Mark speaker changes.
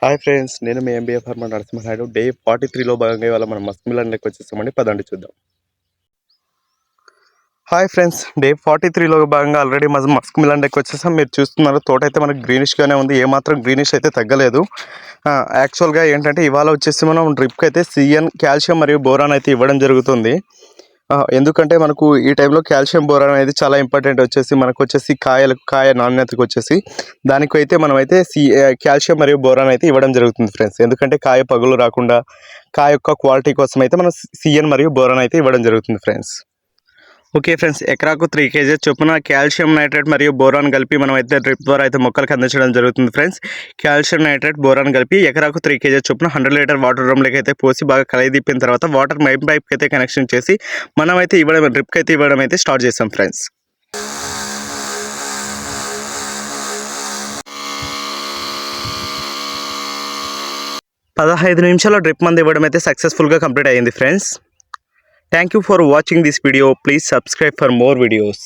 Speaker 1: Hi friends, నేను మీ MBA farmer Narasimha Naidu. Day 43లో భాగంగా ఇవాళ మనం మస్క్ మిలన్ లెక్క వచ్చేసామండి. పదండి చూద్దాం. హాయ్ ఫ్రెండ్స్, డే 43లో భాగంగా ఆల్రెడీ మస్క్ మిలన్ లెక్క వచ్చేసాం. మీరు చూస్తున్నారు, తోట అయితే మనకు గ్రీనిష్గానే ఉంది. ఏమాత్రం గ్రీనిష్ అయితే తగ్గలేదు. యాక్చువల్గా ఏంటంటే ఇవాళ వచ్చేసి మనం డ్రిప్కి అయితే సిఎన్, కాల్షియం మరియు బోరాన్ అయితే ఇవ్వడం జరుగుతుంది. ఎందుకంటే మనకు ఈ టైంలో కాల్షియం బోరాన్ అనేది చాలా ఇంపార్టెంట్. మనకు వచ్చేసి కాయ నాణ్యతకు వచ్చేసి దానికైతే మనమైతే కాల్షియం మరియు బోరాన్ అయితే ఇవ్వడం జరుగుతుంది ఫ్రెండ్స్. ఎందుకంటే కాయ పగులు రాకుండా కాయ యొక్క క్వాలిటీ కోసం అయితే మనం సిఎన్ మరియు బోరాన్ అయితే ఇవ్వడం జరుగుతుంది ఫ్రెండ్స్. ఓకే ఫ్రెండ్స్, ఎకరాకు 3 kg చొప్పున కాల్షియం నైట్రేట్ మరియు బోరాన్ కలిపి మనం అయితే డ్రిప్ ద్వారా అయితే మొక్కలకు అందించడం జరుగుతుంది ఫ్రెండ్స్. కాల్షియం నైట్రేట్, బోరాన్ కలిపి ఎకరాకు 3 kg చొప్పున 100 లీటర్ వాటర్ డ్రమ్లోకి అయితే పోసి బాగా కలయిదిప్పిన తర్వాత వాటర్ పైప్కి అయితే కనెక్షన్ చేసి మనం అయితే డ్రిప్కి అయితే ఇవ్వడం అయితే స్టార్ట్ చేస్తాం ఫ్రెండ్స్. పదహైదు నిమిషాల్లో డ్రిప్ మంది ఇవ్వడం అయితే సక్సెస్ఫుల్గా కంప్లీట్ అయ్యింది friends. Thank you for watching this video. Please subscribe for more videos.